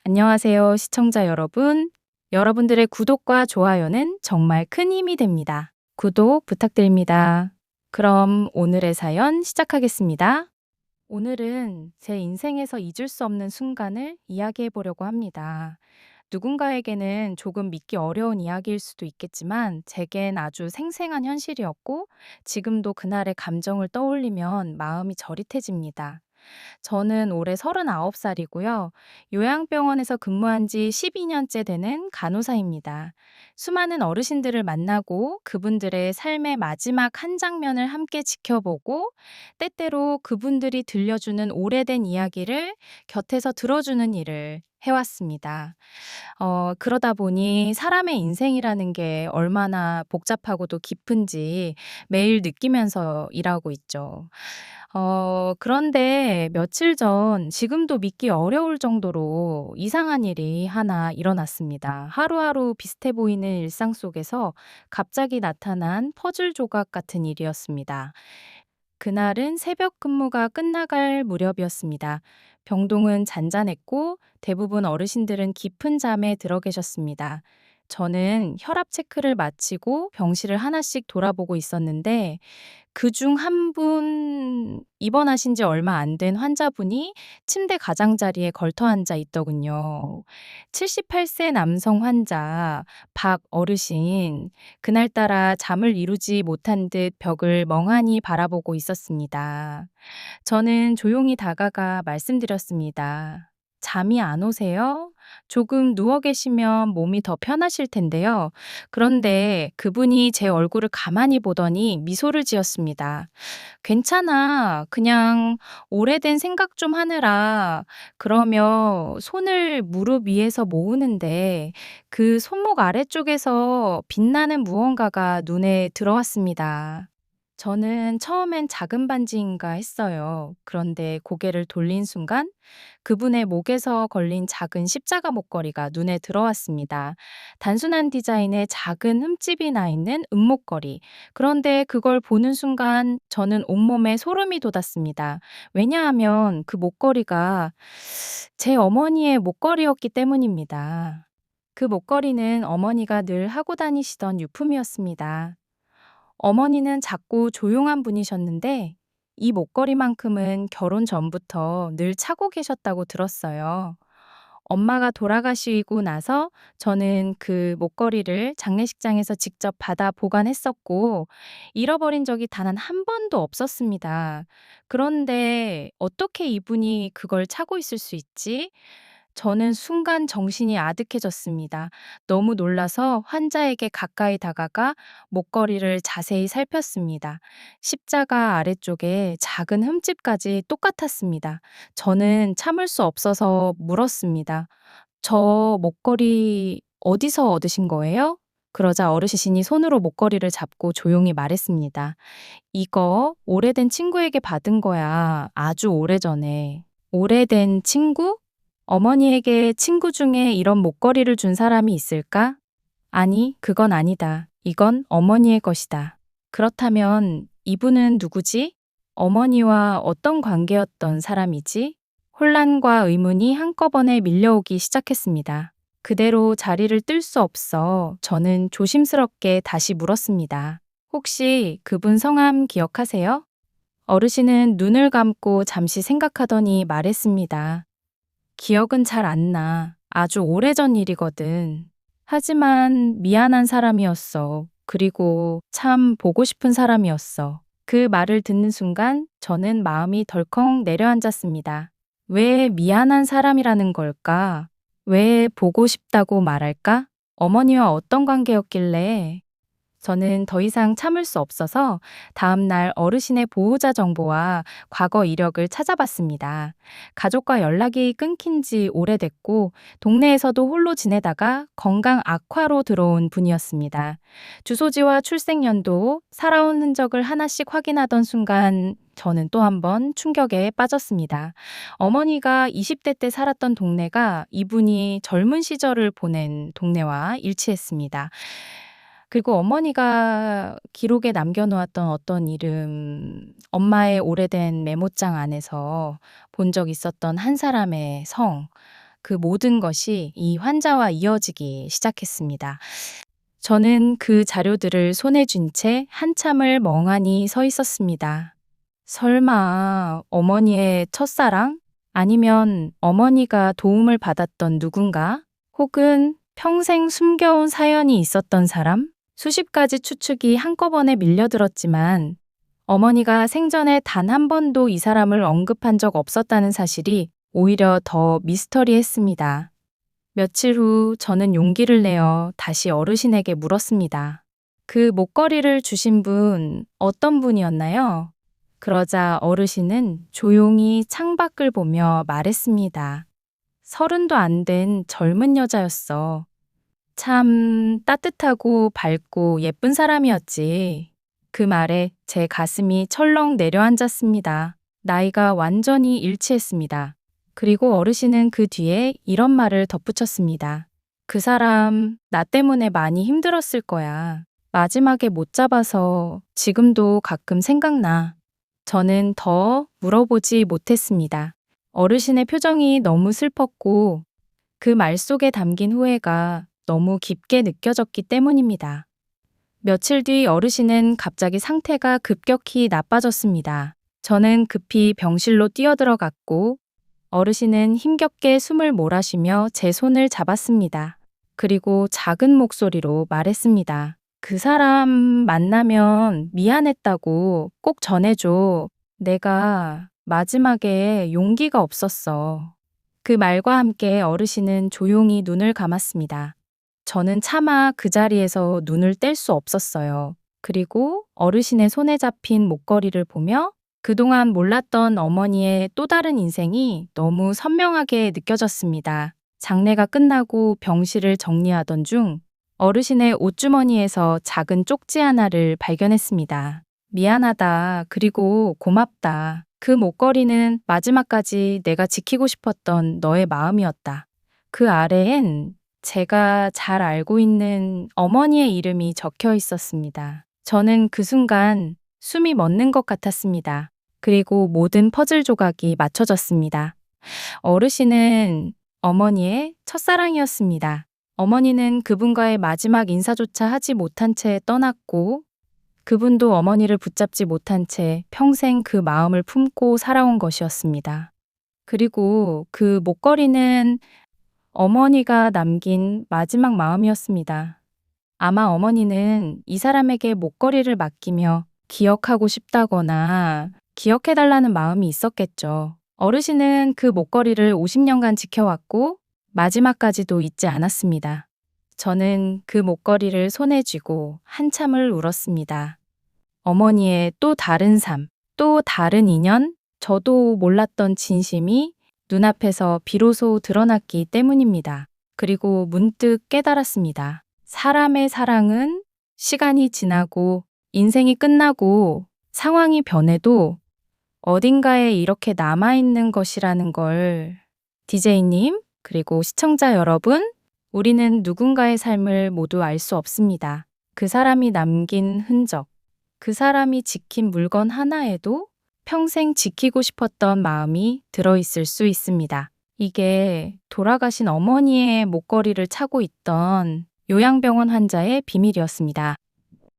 안녕하세요, 시청자 여러분. 여러분들의 구독과 좋아요는 정말 큰 힘이 됩니다. 구독 부탁드립니다. 그럼 오늘의 사연 시작하겠습니다. 오늘은 제 인생에서 잊을 수 없는 순간을 이야기해 보려고 합니다. 누군가에게는 조금 믿기 어려운 이야기일 수도 있겠지만, 제겐 아주 생생한 현실이었고, 지금도 그날의 감정을 떠올리면 마음이 저릿해집니다. 저는 올해 39살이고요. 요양병원에서 근무한 지 12년째 되는 간호사입니다. 수많은 어르신들을 만나고 그분들의 삶의 마지막 한 장면을 함께 지켜보고, 때때로 그분들이 들려주는 오래된 이야기를 곁에서 들어주는 일을 해왔습니다. 그러다 보니 사람의 인생이라는 게 얼마나 복잡하고도 깊은지 매일 느끼면서 일하고 있죠. 그런데 며칠 전 지금도 믿기 어려울 정도로 이상한 일이 하나 일어났습니다. 하루하루 비슷해 보이는 일상 속에서 갑자기 나타난 퍼즐 조각 같은 일이었습니다. 그날은 새벽 근무가 끝나갈 무렵이었습니다. 병동은 잔잔했고 대부분 어르신들은 깊은 잠에 들어 계셨습니다. 저는 혈압 체크를 마치고 병실을 하나씩 돌아보고 있었는데, 그중 한 분, 입원하신 지 얼마 안 된 환자분이 침대 가장자리에 걸터 앉아 있더군요. 78세 남성 환자 박 어르신, 그날따라 잠을 이루지 못한 듯 벽을 멍하니 바라보고 있었습니다. 저는 조용히 다가가 말씀드렸습니다. 잠이 안 오세요? 조금 누워 계시면 몸이 더 편하실 텐데요. 그런데 그분이 제 얼굴을 가만히 보더니 미소를 지었습니다. 괜찮아. 그냥 오래된 생각 좀 하느라, 그러며 손을 무릎 위에서 모으는데 그 손목 아래쪽에서 빛나는 무언가가 눈에 들어왔습니다. 저는 처음엔 작은 반지인가 했어요. 그런데 고개를 돌린 순간 그분의 목에서 걸린 작은 십자가 목걸이가 눈에 들어왔습니다. 단순한 디자인에 작은 흠집이 나 있는 은목걸이. 그런데 그걸 보는 순간 저는 온몸에 소름이 돋았습니다. 왜냐하면 그 목걸이가 제 어머니의 목걸이였기 때문입니다. 그 목걸이는 어머니가 늘 하고 다니시던 유품이었습니다. 어머니는 작고 조용한 분이셨는데, 이 목걸이만큼은 결혼 전부터 늘 차고 계셨다고 들었어요. 엄마가 돌아가시고 나서 저는 그 목걸이를 장례식장에서 직접 받아 보관했었고, 잃어버린 적이 단 한 번도 없었습니다. 그런데 어떻게 이분이 그걸 차고 있을 수 있지? 저는 순간 정신이 아득해졌습니다. 너무 놀라서 환자에게 가까이 다가가 목걸이를 자세히 살폈습니다. 십자가 아래쪽에 작은 흠집까지 똑같았습니다. 저는 참을 수 없어서 물었습니다. 저 목걸이 어디서 얻으신 거예요? 그러자 어르신이 손으로 목걸이를 잡고 조용히 말했습니다. 이거 오래된 친구에게 받은 거야. 아주 오래전에. 오래된 친구? 어머니에게 친구 중에 이런 목걸이를 준 사람이 있을까? 아니, 그건 아니다. 이건 어머니의 것이다. 그렇다면 이분은 누구지? 어머니와 어떤 관계였던 사람이지? 혼란과 의문이 한꺼번에 밀려오기 시작했습니다. 그대로 자리를 뜰 수 없어 저는 조심스럽게 다시 물었습니다. 혹시 그분 성함 기억하세요? 어르신은 눈을 감고 잠시 생각하더니 말했습니다. 기억은 잘 안 나. 아주 오래전 일이거든. 하지만 미안한 사람이었어. 그리고 참 보고 싶은 사람이었어. 그 말을 듣는 순간 저는 마음이 덜컥 내려앉았습니다. 왜 미안한 사람이라는 걸까? 왜 보고 싶다고 말할까? 어머니와 어떤 관계였길래? 저는 더 이상 참을 수 없어서 다음 날 어르신의 보호자 정보와 과거 이력을 찾아봤습니다. 가족과 연락이 끊긴 지 오래됐고, 동네에서도 홀로 지내다가 건강 악화로 들어온 분이었습니다. 주소지와 출생연도, 살아온 흔적을 하나씩 확인하던 순간 저는 또 한 번 충격에 빠졌습니다. 어머니가 20대 때 살았던 동네가 이분이 젊은 시절을 보낸 동네와 일치했습니다. 그리고 어머니가 기록에 남겨놓았던 어떤 이름, 엄마의 오래된 메모장 안에서 본 적 있었던 한 사람의 성, 그 모든 것이 이 환자와 이어지기 시작했습니다. 저는 그 자료들을 손에 쥔 채 한참을 멍하니 서 있었습니다. 설마 어머니의 첫사랑? 아니면 어머니가 도움을 받았던 누군가? 혹은 평생 숨겨온 사연이 있었던 사람? 수십 가지 추측이 한꺼번에 밀려들었지만 어머니가 생전에 단 한 번도 이 사람을 언급한 적 없었다는 사실이 오히려 더 미스터리했습니다. 며칠 후 저는 용기를 내어 다시 어르신에게 물었습니다. 그 목걸이를 주신 분 어떤 분이었나요? 그러자 어르신은 조용히 창밖을 보며 말했습니다. 30도 안 된 젊은 여자였어. 참 따뜻하고 밝고 예쁜 사람이었지. 그 말에 제 가슴이 철렁 내려앉았습니다. 나이가 완전히 일치했습니다. 그리고 어르신은 그 뒤에 이런 말을 덧붙였습니다. 그 사람 나 때문에 많이 힘들었을 거야. 마지막에 못 잡아서 지금도 가끔 생각나. 저는 더 물어보지 못했습니다. 어르신의 표정이 너무 슬펐고 그 말 속에 담긴 후회가 너무 깊게 느껴졌기 때문입니다. 며칠 뒤 어르신은 갑자기 상태가 급격히 나빠졌습니다. 저는 급히 병실로 뛰어들어갔고 어르신은 힘겹게 숨을 몰아쉬며 제 손을 잡았습니다. 그리고 작은 목소리로 말했습니다. 그 사람 만나면 미안했다고 꼭 전해줘. 내가 마지막에 용기가 없었어. 그 말과 함께 어르신은 조용히 눈을 감았습니다. 저는 차마 그 자리에서 눈을 뗄 수 없었어요. 그리고 어르신의 손에 잡힌 목걸이를 보며 그동안 몰랐던 어머니의 또 다른 인생이 너무 선명하게 느껴졌습니다. 장례가 끝나고 병실을 정리하던 중 어르신의 옷주머니에서 작은 쪽지 하나를 발견했습니다. 미안하다. 그리고 고맙다. 그 목걸이는 마지막까지 내가 지키고 싶었던 너의 마음이었다. 그 아래엔 제가 잘 알고 있는 어머니의 이름이 적혀 있었습니다. 저는 그 순간 숨이 멎는 것 같았습니다. 그리고 모든 퍼즐 조각이 맞춰졌습니다. 어르신은 어머니의 첫사랑이었습니다. 어머니는 그분과의 마지막 인사조차 하지 못한 채 떠났고 그분도 어머니를 붙잡지 못한 채 평생 그 마음을 품고 살아온 것이었습니다. 그리고 그 목걸이는 어머니가 남긴 마지막 마음이었습니다. 아마 어머니는 이 사람에게 목걸이를 맡기며 기억하고 싶다거나 기억해달라는 마음이 있었겠죠. 어르신은 그 목걸이를 50년간 지켜왔고 마지막까지도 잊지 않았습니다. 저는 그 목걸이를 손에 쥐고 한참을 울었습니다. 어머니의 또 다른 삶, 또 다른 인연, 저도 몰랐던 진심이 눈앞에서 비로소 드러났기 때문입니다. 그리고 문득 깨달았습니다. 사람의 사랑은 시간이 지나고 인생이 끝나고 상황이 변해도 어딘가에 이렇게 남아있는 것이라는 걸 DJ님, 그리고 시청자 여러분, 우리는 누군가의 삶을 모두 알 수 없습니다. 그 사람이 남긴 흔적, 그 사람이 지킨 물건 하나에도 평생 지키고 싶었던 마음이 들어있을 수 있습니다. 이게 돌아가신 어머니의 목걸이를 차고 있던 요양병원 환자의 비밀이었습니다.